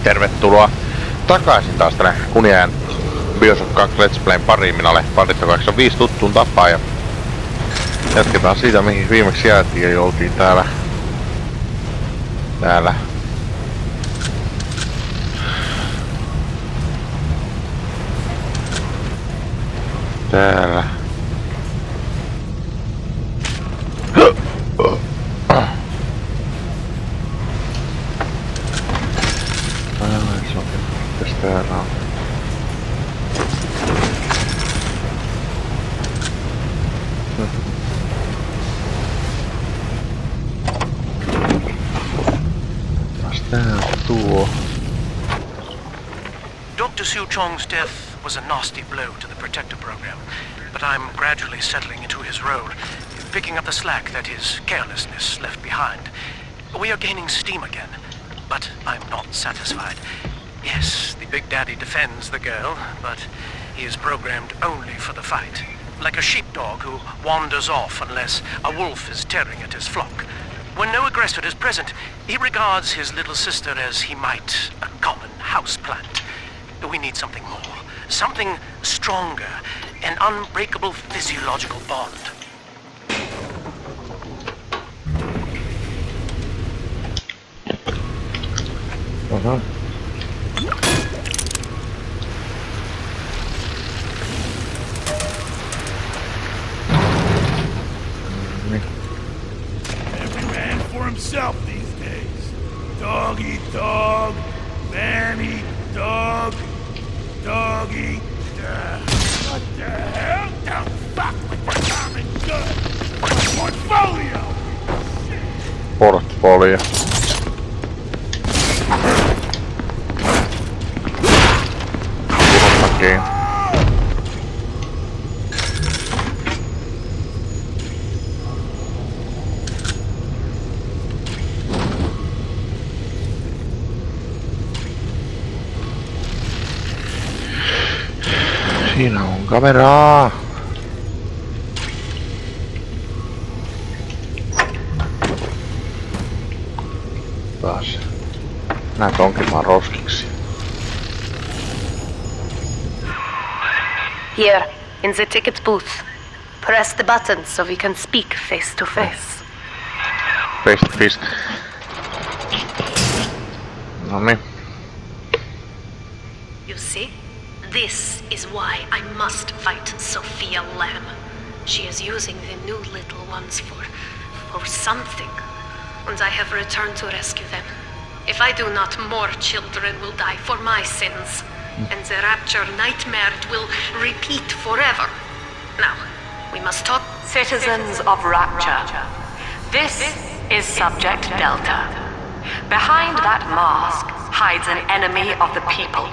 Tervetuloa takaisin taas tänne kunniaan Bioshock 2 Let's Playn pariin. Minä olen Paritto85 tuttuun tapaan ja jatketaan siitä mihin viimeksi jäätiin ja oltiin täällä täällä on. Dr. Su Chong's death was a nasty blow to the Protector program, but I'm gradually settling into his role, picking up the slack that his carelessness left behind. We are gaining steam again, but I'm not satisfied. Yes, the Big Daddy defends the girl, but he is programmed only for the fight, like a sheepdog who wanders off unless a wolf is tearing at his flock. When no aggressor is present, he regards his little sister as he might a common houseplant. We need something more, something stronger, an unbreakable physiological bond. Every man for himself these days. Dog eat dog, man eat dog, dog eat what the hell? The fuck with your common good? Portfolio! Portfolio. Okei. Siinä on kameraa. Taas. Näet onkin vaan roskiksi. Here, in the ticket booth. Press the button so we can speak face to face. Face to face. Noniin. You see? This is why I must fight Sophia Lamb. She is using the new little ones for something. And I have returned to rescue them. If I do not, more children will die for my sins. And the rapture nightmare will repeat forever. Now, we must talk. Citizens of Rapture, this is Subject Delta. Behind that mask hides an enemy of the people,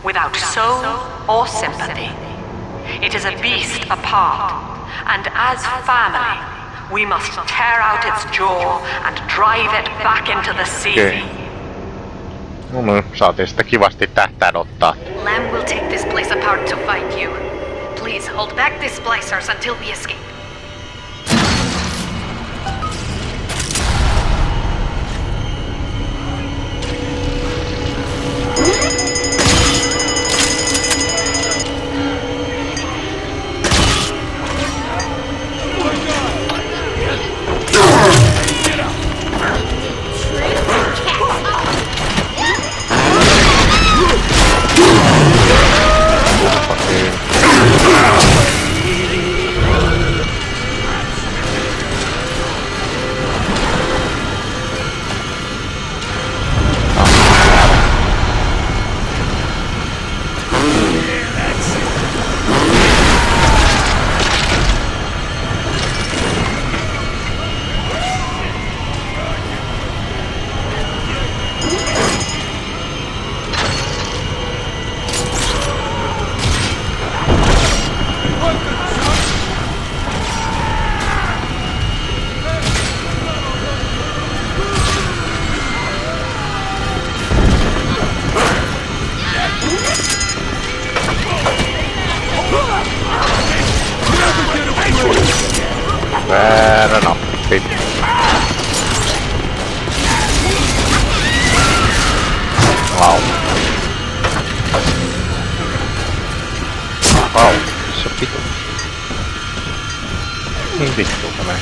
without soul or sympathy. It is a beast apart, and as family, we must tear out its jaw and drive it back into the sea. Okay. No niin, saatiin sitä kivasti tähtään ottaa. Lamb will take this place apart to find you. Please hold back the splicers until we escape. Väärä nappi. Wow. Niin vittuuta näin.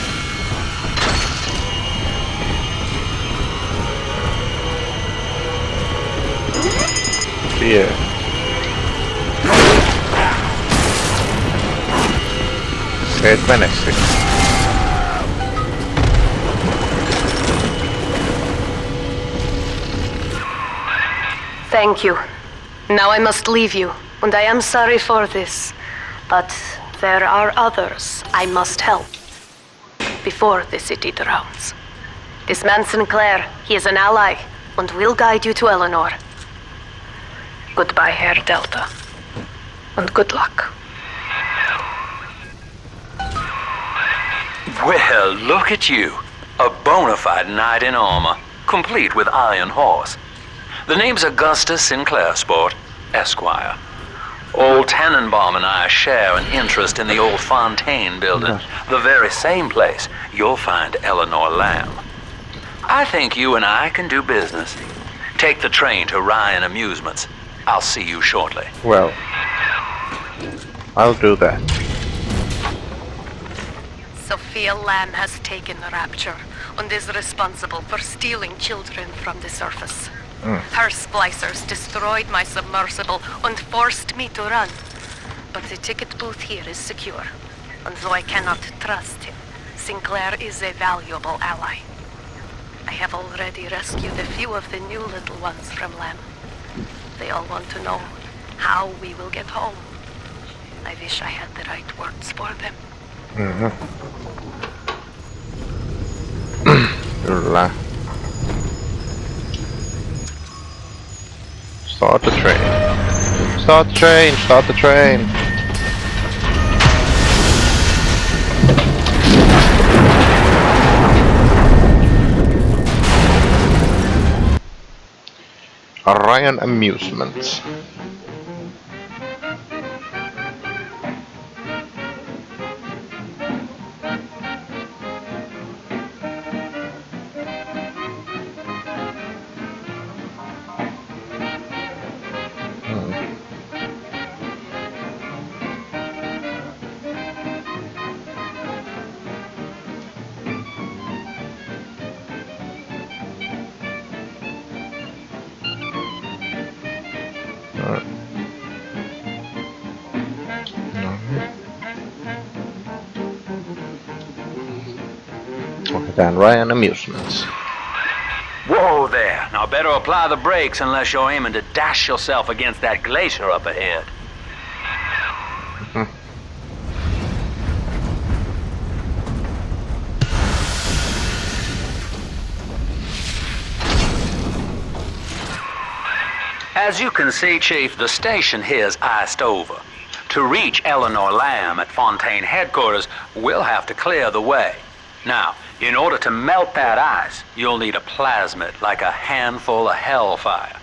Yeah. Et mene sinne. Thank you. Now I must leave you, and I am sorry for this, but there are others I must help before the city drowns. This man Sinclair, he is an ally, and will guide you to Eleanor. Goodbye, Herr Delta, and good luck. Well, look at you. A bona fide knight in armor, complete with iron horse. The name's Augustus Sinclair, Sport, Esquire. Old Tannenbaum and I share an interest in the old Fontaine building, the very same place you'll find Eleanor Lamb. I think you and I can do business. Take the train to Ryan Amusements. I'll see you shortly. Well, I'll do that. Sophia Lamb has taken the Rapture and is responsible for stealing children from the surface. Her splicers destroyed my submersible and forced me to run. But the ticket booth here is secure, and though I cannot trust him, Sinclair is a valuable ally. I have already rescued a few of the new little ones from Lamb. They all want to know how we will get home. I wish I had the right words for them. Kyllä. Start the train. Start the train, start the train. Ryan Amusements. Ohjataan Ryan Amusements. Whoa there. Now better apply the brakes unless you're aiming to dash yourself against that glacier up ahead. As you can see, Chief, the station here's iced over. To reach Eleanor Lamb at Fontaine headquarters, we'll have to clear the way. Now, in order to melt that ice, you'll need a plasmid, like a handful of hellfire.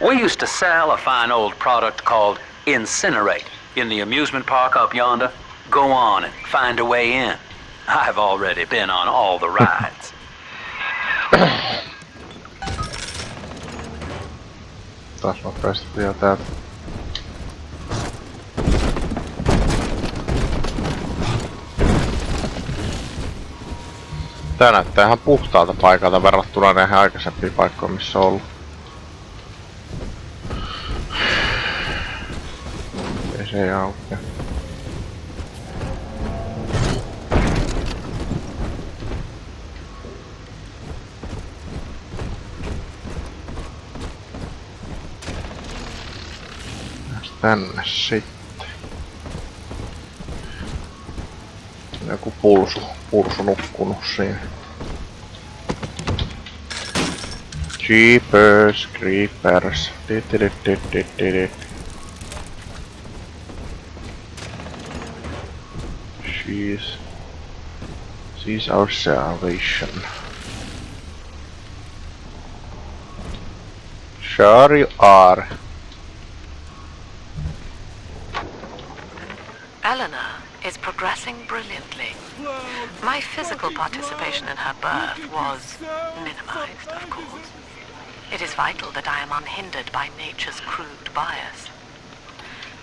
We used to sell a fine old product called Incinerate in the amusement park up yonder. Go on and find a way in. I've already been on all the rides. Taas nopeasti vielä täältä. Tää näyttää ihan puhtaalta paikalta verrattuna näihin aikaisempiin paikkoihin, missä on ollut. Ei se ei aukea. Tänne sitten. Joku pulsu nukkunut siinä. Jeepers creepers. She's our salvation. Sure you are. Eleanor is progressing brilliantly. My physical participation in her birth was minimized, of course. It is vital that I am unhindered by nature's crude bias.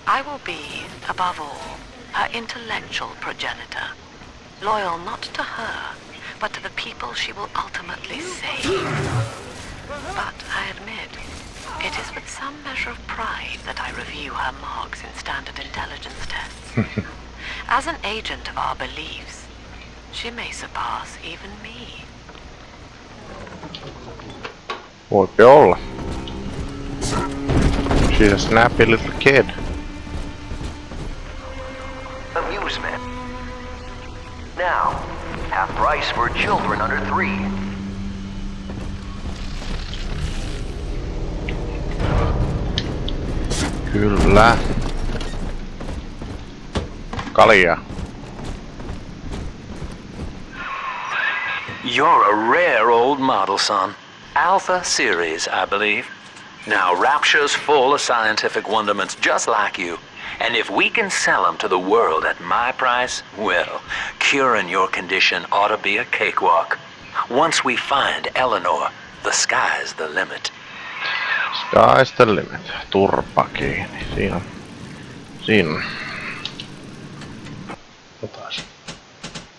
I will be, above all, her intellectual progenitor. Loyal not to her, but to the people she will ultimately save. But I admit, it is with some measure of pride that I review her marks in standard intelligence tests. As an agent of our beliefs, she may surpass even me. Voipi olla. She's a snappy little kid. Amusement. Now, half price for children under 3. Kyllä. Kalia. You're a rare old model, son. Alpha series, I believe. Now, Rapture's full of scientific wonderments just like you. And if we can sell them to the world at my price, well, curing your condition ought to be a cakewalk. Once we find Eleanor, the sky's the limit. Sky's the limit. Turpa kiinni. Siinä on. Otas.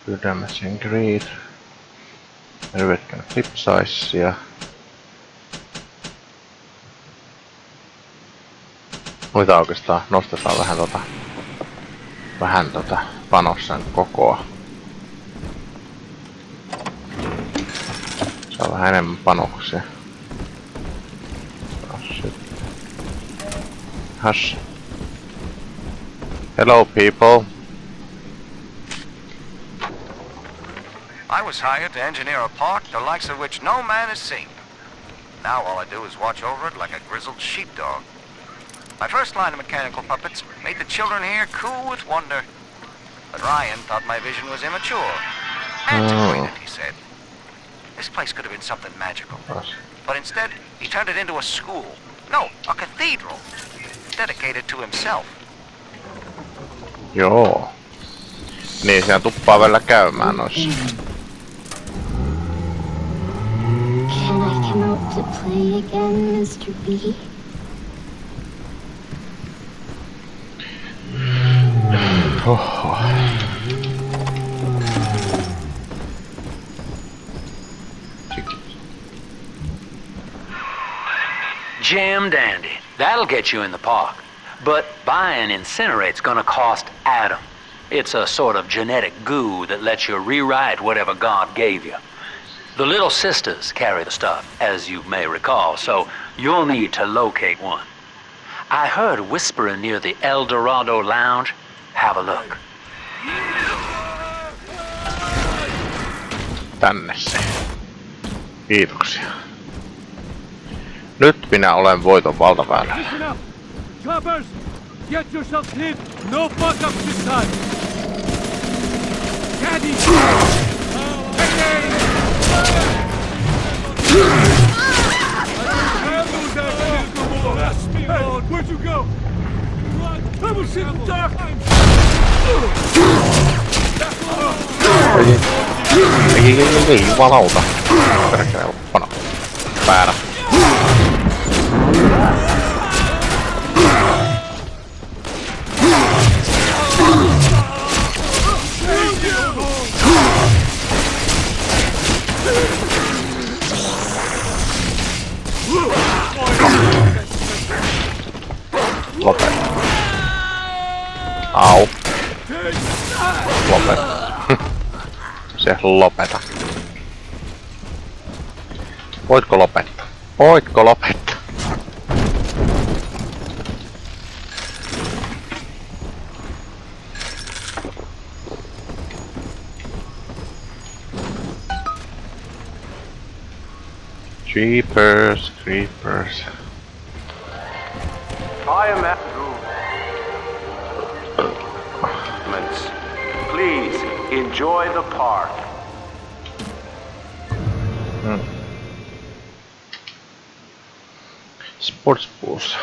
Pyydämme sen greed. Ryvetkän flipsaissia. Mitä oikeastaan nostetaan vähän panossan kokoa. Saa vähän enemmän panoksia. Hush. Hello people. I was hired to engineer a park the likes of which no man has seen. Now all I do is watch over it like a grizzled sheepdog. My first line of mechanical puppets made the children here cool with wonder. But Ryan thought my vision was immature. Antiquated, he said. This place could have been something magical. But instead, he turned it into a school. No, a cathedral. Dedicated to himself. Joo. Niin, siellä tuppaa välillä käymään noissa. Can I come out to play again, Mr. B? Oho. Jam dandy. That'll get you in the park. But buying Incinerate's gonna cost Adam. It's a sort of genetic goo that lets you rewrite whatever God gave you. The little sisters carry the stuff, as you may recall, so you'll need to locate one. I heard whispering near the El Dorado Lounge. Have a look. Tänne se. Kiitoksia. Nyt minä olen voiton valtaväylällä. Listen up! Choppers! Get yourselves hit! No fuck-ups this time! Caddy! Hey, where'd you go? I was in the dark! Ei, jumalauta. Perkele, loppana. Väärä. Lopeta. Au. Lopeta. Se lopeta. Voitko lopettaa? Voitko lopettaa? Jeepers, creepers. I am at Please enjoy the park. Sports boost.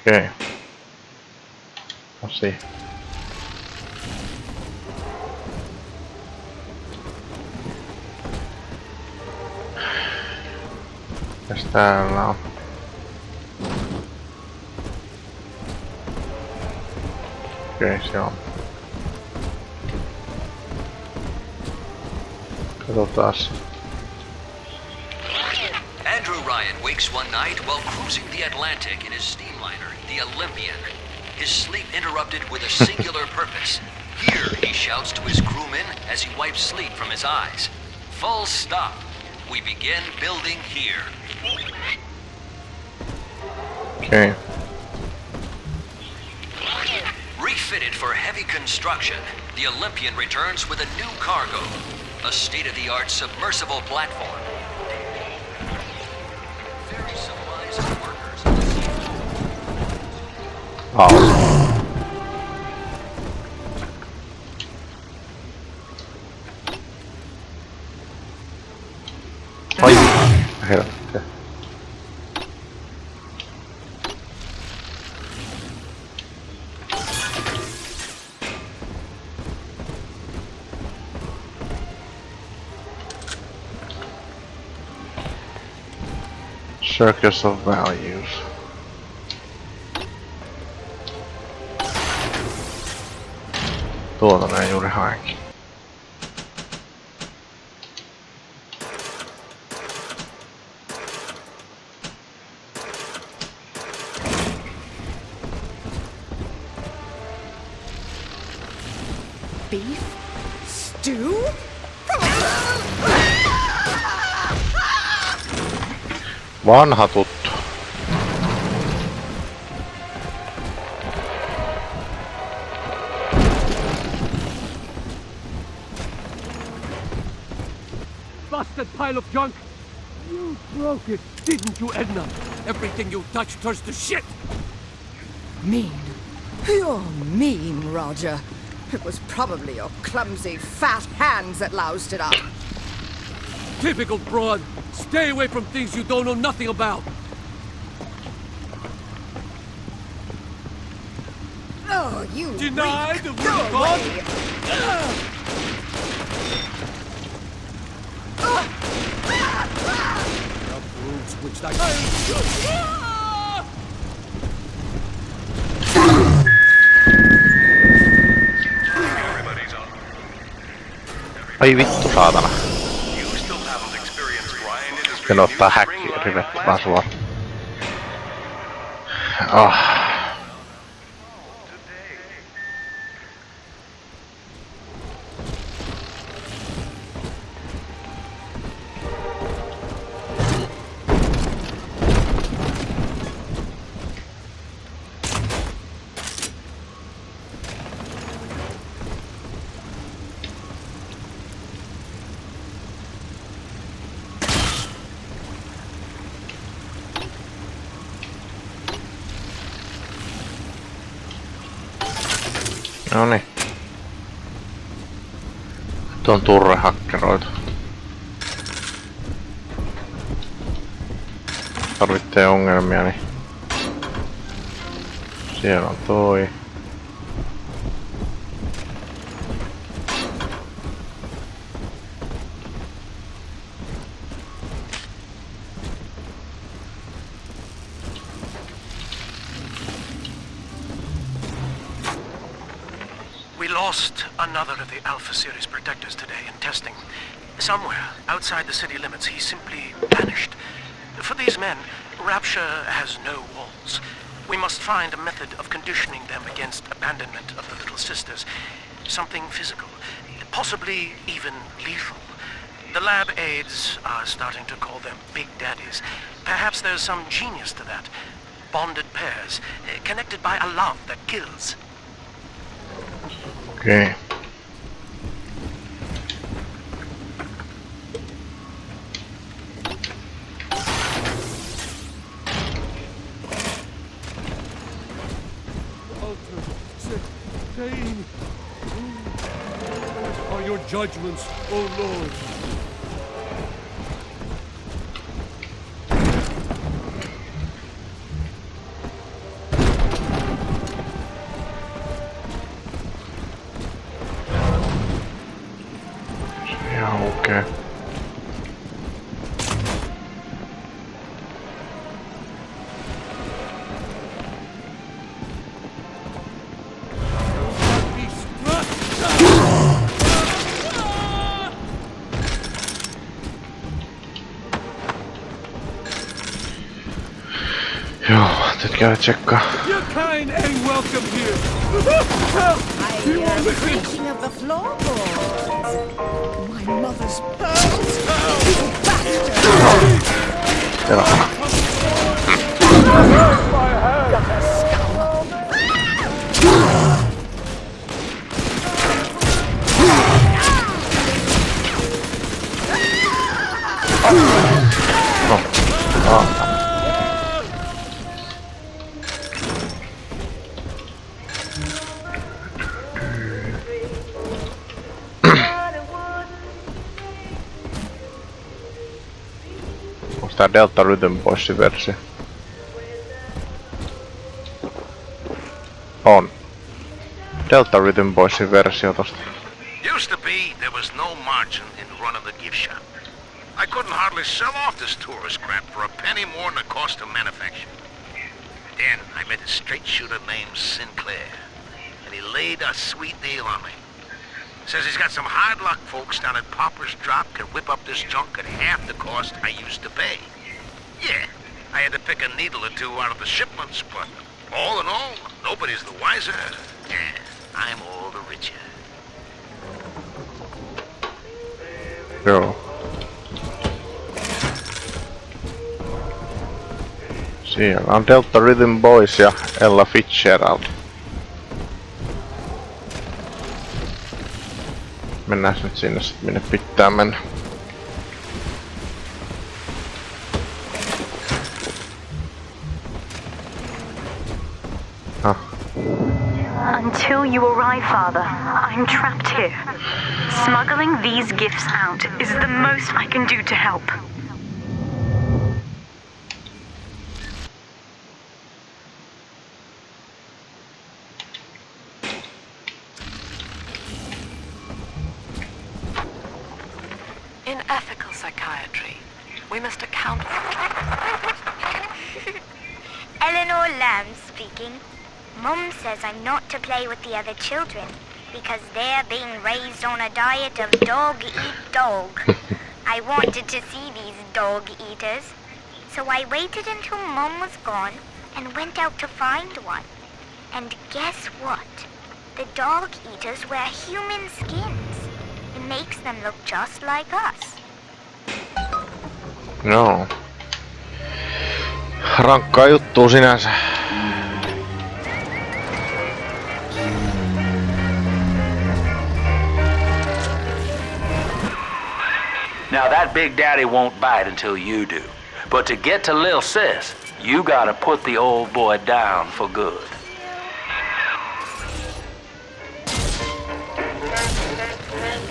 Okay. Let's see. Mitäs täällä on? Okei, se on. Katsotaas. Andrew Ryan wakes one night while cruising the Atlantic in his steamliner, the Olympian. His sleep interrupted with a singular purpose. Here, he shouts to his crewmen as he wipes sleep from his eyes. Full stop. We begin building here. Okay. Refitted for heavy construction, the Olympian returns with a new cargo, a state-of-the-art submersible platform. Ferry supplies and workers on the seafloor. Awesome. Oi, helvetti. Circus of values. Tuota näin juuri haenkin. Beef? Stew? Vanha tuttu. Busted pile of junk! You broke it, didn't you, Edna? Everything you touch turns to shit! Mean. You're mean, Roger. It was probably your clumsy, fat hands that loused it up. Typical broad. Stay away from things you don't know nothing about. Oh, you Deny weak. the Go word of God? away. The brutes which thy... Ai vittu saatana. Sitten ottaa häkkiä rivetti vaan suoraan. Noniin. Nyt on turrehakkeroitu. Tarvitsee ongelmia, niin siellä on toi. We lost another of the Alpha Series protectors today in testing. Somewhere outside the city limits, he simply vanished. For these men, Rapture has no walls. We must find a method of conditioning them against abandonment of the Little Sisters. Something physical, possibly even lethal. The lab aides are starting to call them Big Daddies. Perhaps there's some genius to that. Bonded pairs, connected by a love that kills. Okei. Sane. Are your judgments, O Lord? Ihan okei. Hetki aina tsekkaa. Your kind ain't welcome here. I am thinking of the floorboards. My mother's pearls. You bastard! Onko tää Delta Rhythm Boysin versio? On. Delta Rhythm Boysin versio tosta. Used to be, there was no margin in running the gift shop. I couldn't hardly sell off this tourist crap for a penny more than the cost of manufacture. Then I met a straight shooter named Sinclair, and he laid a sweet deal on me. Says he's got some hard luck folks down at Popper's Drop can whip up this junk at half the cost I used to pay. Yeah, I had to pick a needle or two out of the shipments, but all in all, nobody's the wiser, and I'm all the richer. Joo. Siellä on Delta Rhythm Boys ja Ella Fitzgerald. Mennään nyt sinne sit minne pitää mennä. Until you arrive, Father, I'm trapped here. Smuggling these gifts out is the most I can do to help. In ethical psychiatry, we must account for... Eleanor Lamb speaking. Mum says I'm not to play with the other children because they're being raised on a diet of dog-eat-dog. I wanted to see these dog-eaters, so I waited until Mum was gone and went out to find one. And guess what? The dog-eaters wear human skins. It makes them look just like us. No. Rankkaa juttua sinänsä. Now that Big Daddy won't bite until you do. But to get to Lil Sis, you gotta put the old boy down for good.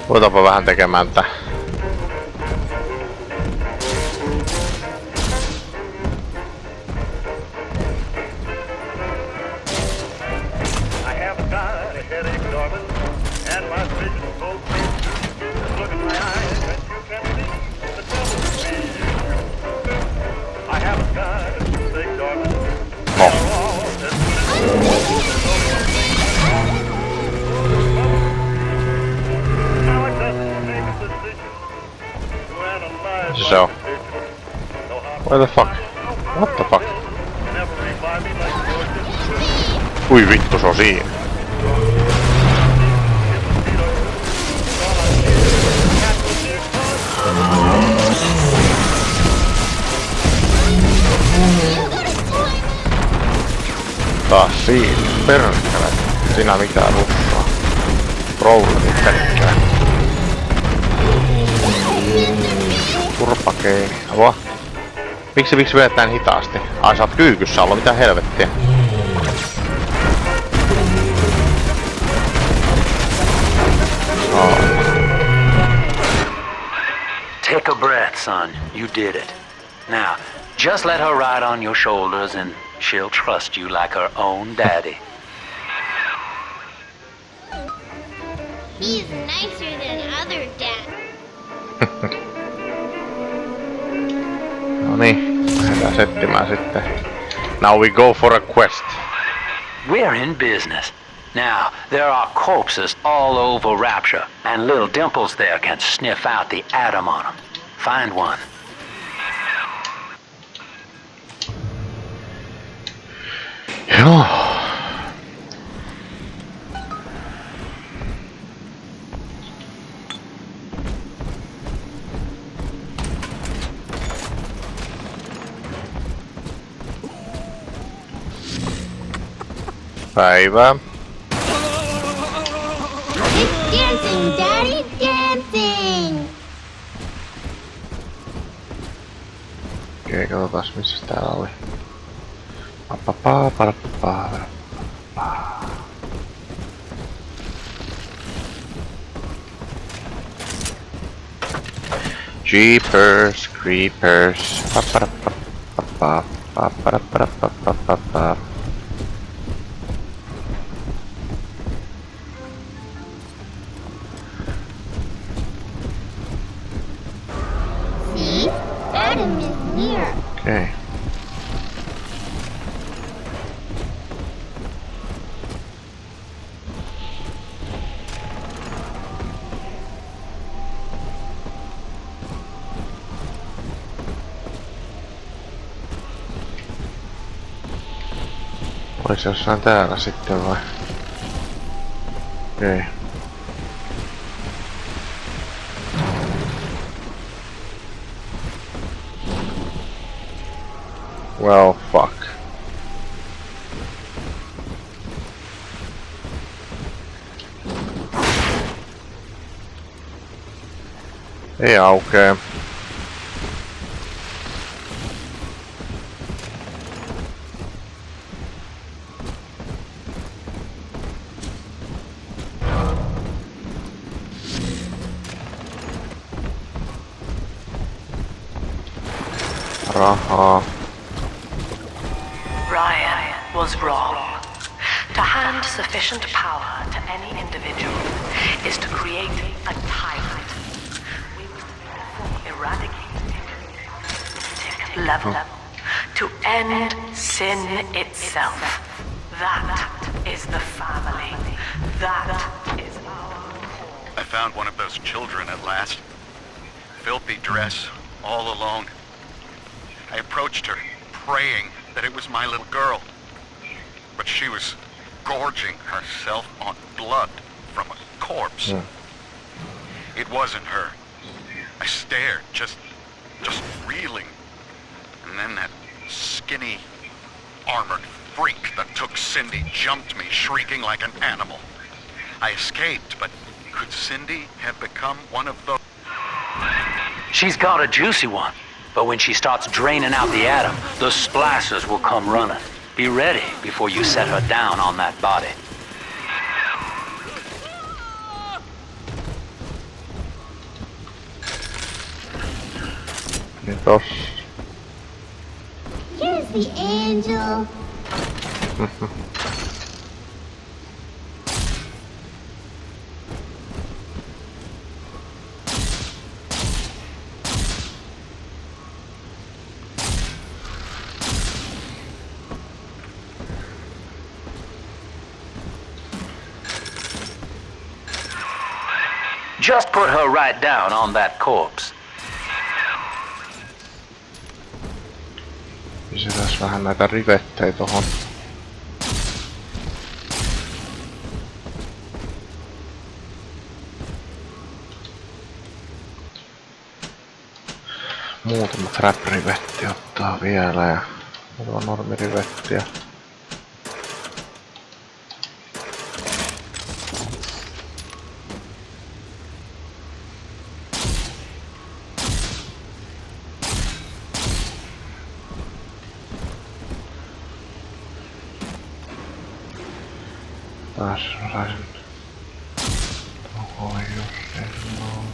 Voitapa vähän tekemään tää. So, where the fuck? What the fuck? Ui vittu, se on siinä. Taas siinä. Perkele. Sinä mitään russaa. Rollerit pelkkää. Turpakeini. Avoa. Miksi vedät näin hitaasti? Ai sä oot kyykyssä olla, mitä helvettiä. Oh. Take a breath, son. You did it. Now, just let her ride on your shoulders and she'll trust you like her own daddy. He's nicer than other dads. No niin, lähdetään settimään sitten. Now we go for a quest. We're in business. Now, there are corpses all over Rapture, and little Dimples there can sniff out the atom on them. Find one. Joo. Päivää. It's dancing, Daddy, dancing! Okei, katsotaan missä täällä oli. Jeepers, creepers. See? Adam is here. Okay. Olis jossain täällä sitten vai? Okei. Well, fuck. Ei aukee. Rahaa. Ryan was wrong. To hand sufficient power to any individual is to create a tyrant. We must eradicate it level to end sin itself. That is the family. That is our I found one of those children at last. Filthy dress, all alone. I approached her, praying that it was my little girl. But she was gorging herself on blood from a corpse. It wasn't her. I stared, just reeling. And then that skinny, armored freak that took Cindy jumped me, shrieking like an animal. I escaped, but could Cindy have become one of those? She's got a juicy one. But when she starts draining out the atom, the splashers will come running. Be ready before you set her down on that body. Here's the angel. Just put her right down on that corpse. Lisätään vähän näitä rivettejä tohon. Muutama trap-rivetti ottaa vielä ja muutama normirivettiä. Taas saisin tohon jos ei noin.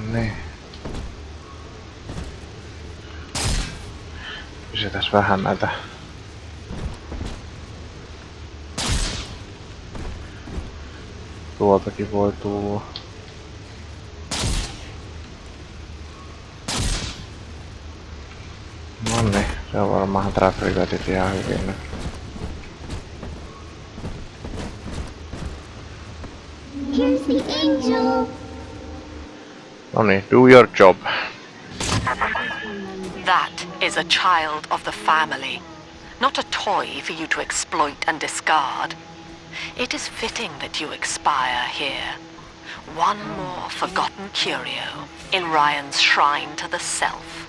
Nonni. Pysytäs vähän näitä. Tuoltakin voi tulla. Nonni, se on varmaan trafficatit ihan hyvin nyt. Here's the angel. Nonni, do your job. That is a child of the family, not a toy for you to exploit and discard. It is fitting that you expire here. One more forgotten curio in Ryan's shrine to the self.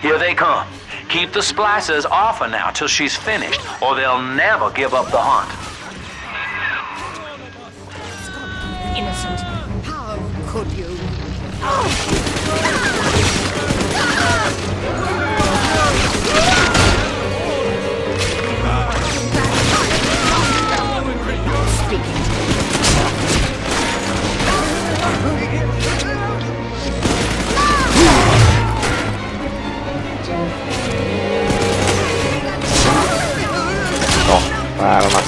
Here they come. Keep the splicers off her now till she's finished, or they'll never give up the hunt. Innocent. How could you? Speaking to me. No, päällä.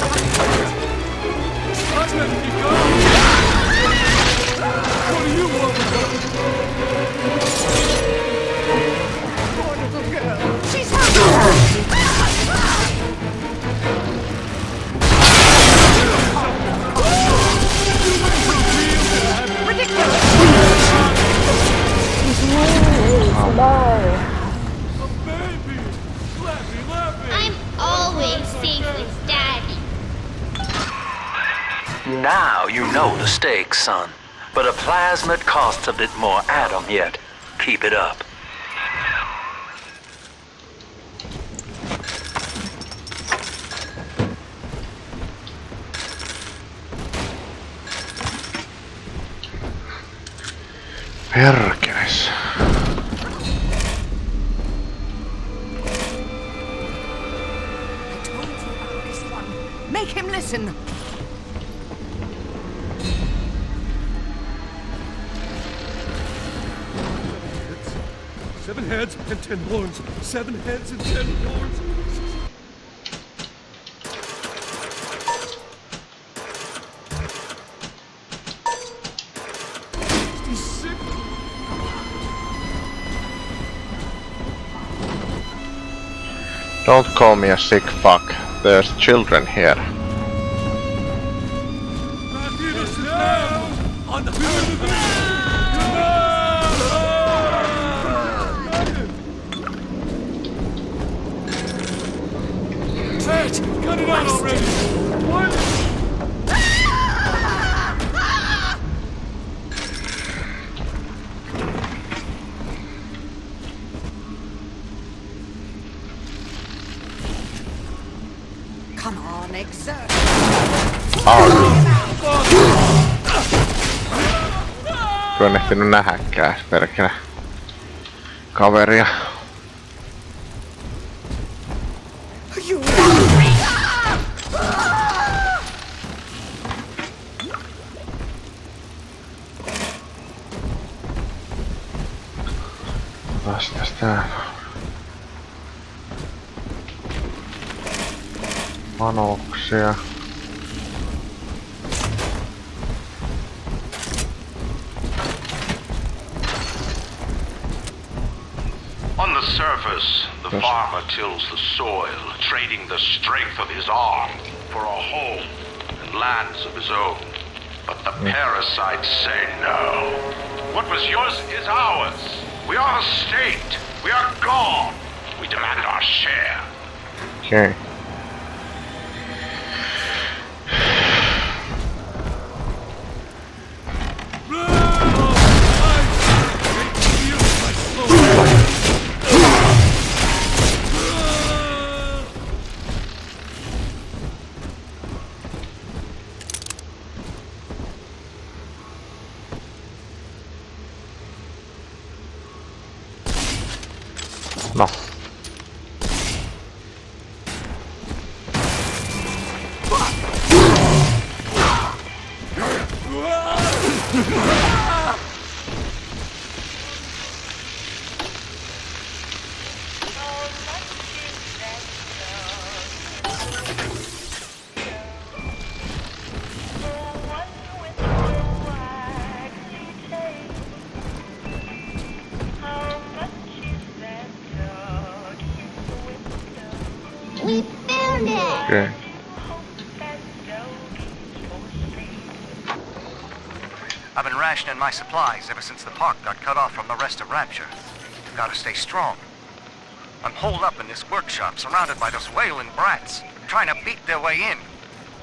I'm always safe with Daddy. Now you know the stakes, son. But a plasmid costs a bit more atom yet. Keep it up. Perkeles. Make him listen. Seven heads and 10 horns. 7 heads and 10 horns. Don't call me a sick fuck. There's children here. Cut it out already! What? Come on, exert. Kyllä en ehtinyt nähdäkään, perkele. Kaveria. Vastas täällä. Panoksia. On the surface, the farmer tills the soil, trading the strength of his arm for a home and lands of his own. But the parasites say no. What was yours is ours. We are the state. We are gone. We demand our share. Okay. No. Okay. I've been rationing my supplies ever since the park got cut off from the rest of Rapture. Gotta stay strong. I'm holed up in this workshop, surrounded by those whaling brats, trying to beat their way in.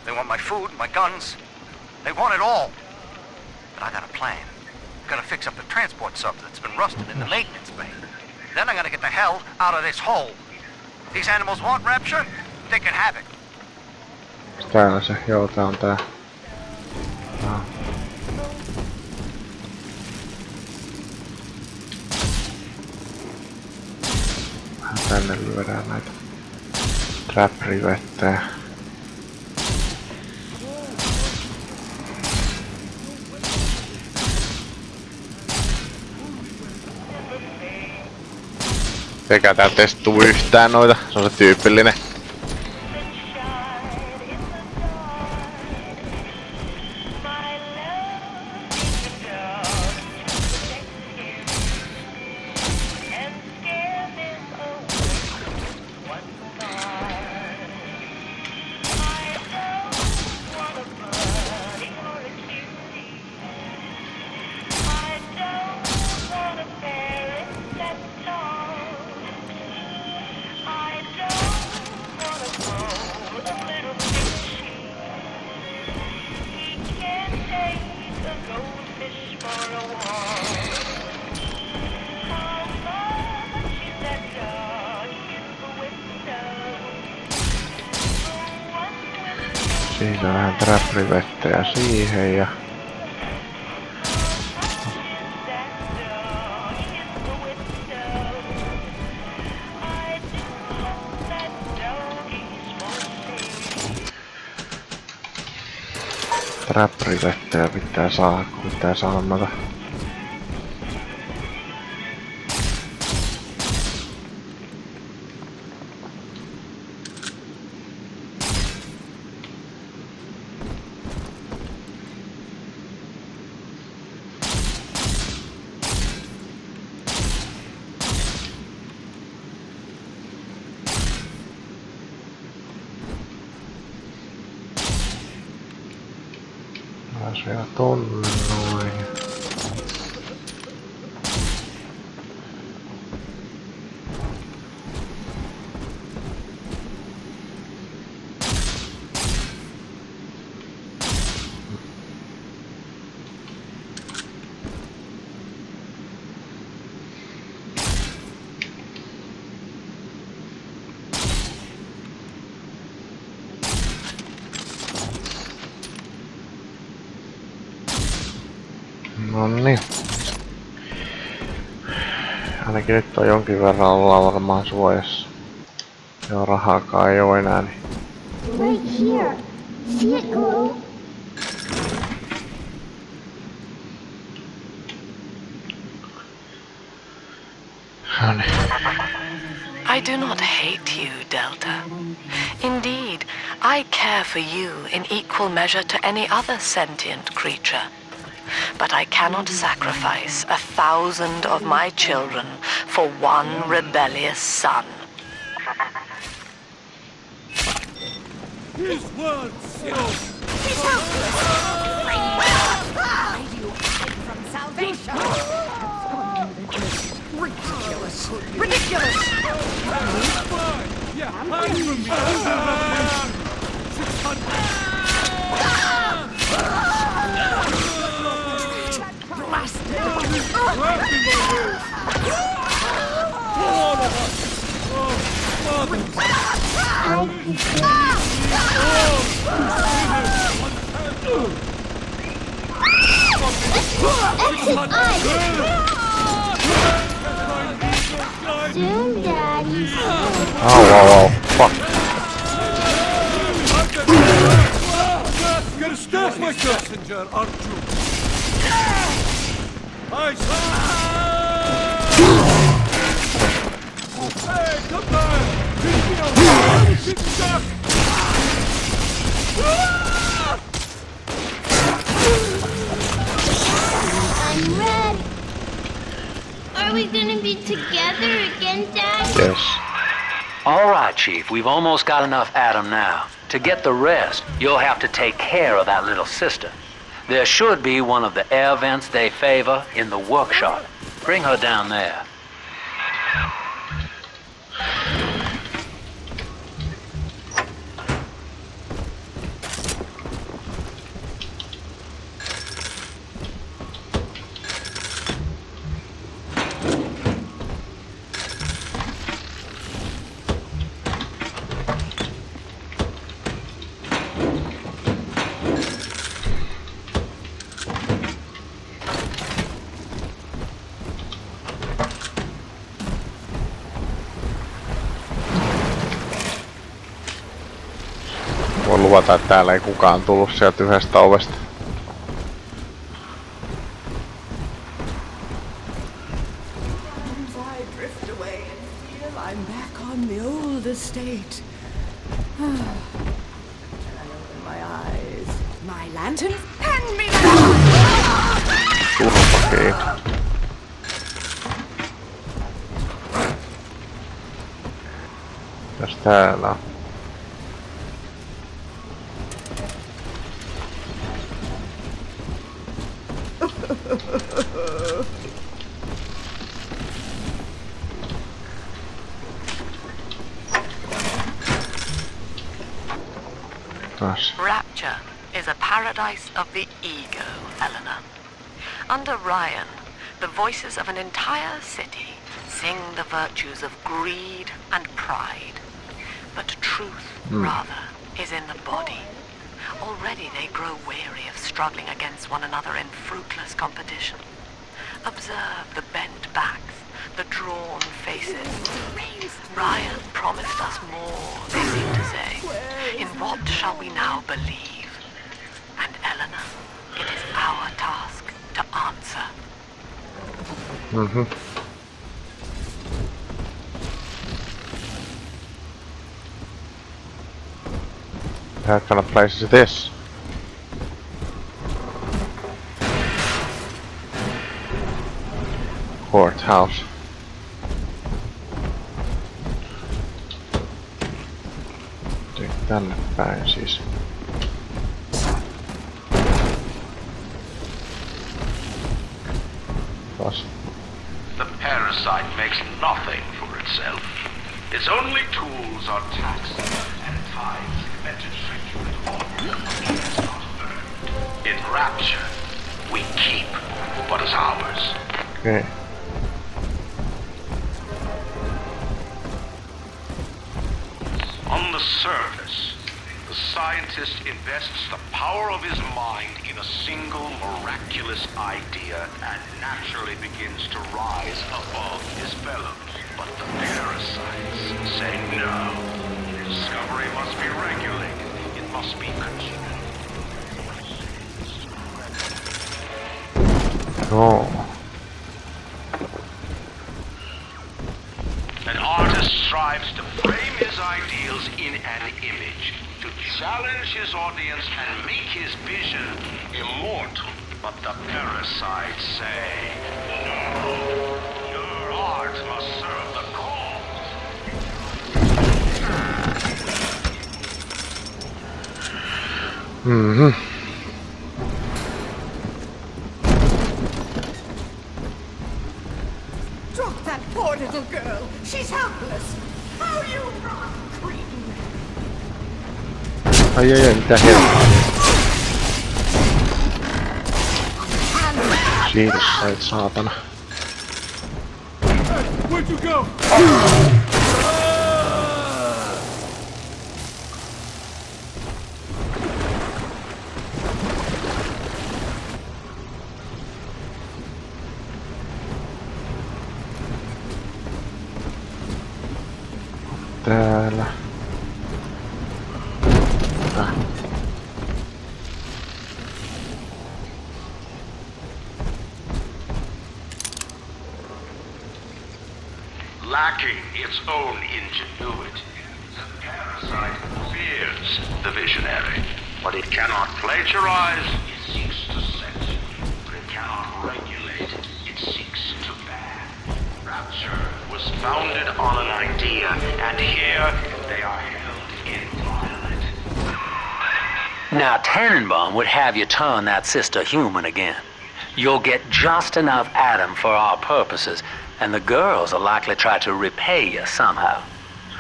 They want my food, my guns. They want it all. But I got a plan. Gonna fix up the transport sub that's been rusted in the maintenance bay. Then I'm gonna get the hell out of this hole. These animals want Rapture? They can have it. Täällä se, joo tää on tää. Vähän tänne lyödään näitä trap-rivettejä. Eikä täältä edes tuu yhtään noita, se on se tyypillinen. Siinä on vähän trap-rivettejä siihen ja... Trap-rivettejä pitää saada, kun pitää sammata. Vielä tonne noin. Nonni. Ainakin nyt on jonkin verran ollaan varmaan suojassa. Joo, rahaakaan ei oo enää niin. Right here. See it glow? Nonni. I do not hate you, Delta. Indeed, I care for you in equal measure to any other sentient creature. But I cannot sacrifice 1,000 of my children for one rebellious son. His word sealed! He's helpless! Why do you hide from salvation? Ridiculous! Ridiculous! Yeah, hide from me! 600! Soon, Daddy. Oh, fuck. You're gonna stop my messenger, aren't you? I Hey, come back! Keep stuck! I'm ready. Are we gonna be together again, Dad? Yes. All right, Chief. We've almost got enough Adam now. To get the rest, you'll have to take care of that little sister. There should be one of the air vents they favor in the workshop. Bring her down there. Voin luvata, että täällä ei kukaan tullut sieltä yhdestä ovesta. I drift away and feel I'm back on the old estate. And I open my eyes. My lantern? Hand me Turpakiin. Mitäs täällä on? Rapture is a paradise of the ego, Eleanor. Under Ryan, the voices of an entire city sing the virtues of greed and pride. But truth, rather, is in the body. Already they grow weary of struggling against one another in fruitless competition. Observe the bent backs, the drawn faces. Ryan promised us more, they seem to say. In what shall we now believe? And Eleanor, it is our task to answer. What kind of place is this? Courthouse. Tänne päin siis. Taas. The parasite makes nothing for itself. Its only tools are tax and tithes meant to trick you into orders it has not earned. In Rapture, we keep what is ours. Okay. On the surface, the scientist invests the power of his mind in a single miraculous idea and naturally begins to rise above his fellows. But the parasites say no. Discovery must be regulated. It must be continued. Oh. An artist strives to frame his ideals in an image, to challenge his audience and make his vision immortal. But the parasites say, no, your art must serve the cause. Drop that poor little girl. She's helpless. How you run, cretin? Ai, mitä helppoa. Kiitos, sait saatana. Where'd you go? Täällä. Lacking its own ingenuity, the parasite fears the visionary. What it cannot plagiarize, it seeks to censor. What it cannot regulate, it seeks to ban. Rapture was founded on an idea, and here they are held inviolate. Now, Tannenbaum would have you turn that sister human again. You'll get just enough Adam for our purposes, and the girls will likely try to repay you somehow.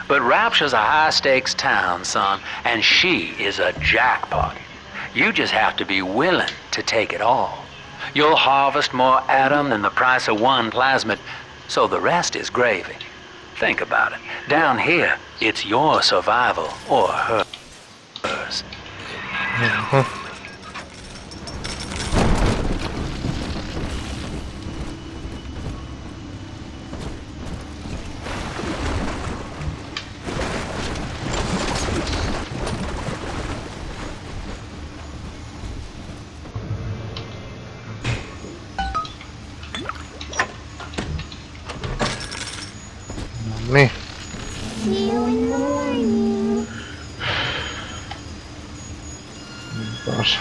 But Rapture's a high-stakes town, son, and she is a jackpot. You just have to be willing to take it all. You'll harvest more Adam than the price of one plasmid, so the rest is gravy. Think about it. Down here, it's your survival or hers. Niin. See you in the morning. Taas.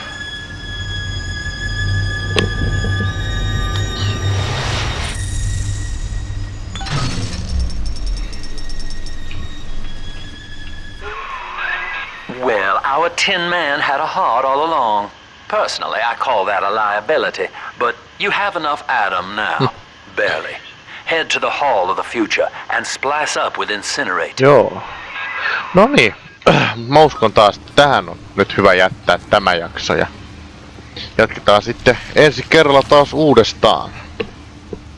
Well, our Tin Man had a heart all along. Personally, I call that a liability, but you have enough Adam now. Barely. Head to the Hall of the Future and splice up with Incinerate. Joo. No niin. Mä uskon taas, että tähän on nyt hyvä jättää tämä jakso ja jatketaan sitten ensi kerralla taas uudestaan.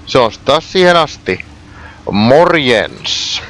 Se on taas siihen asti. Morjens!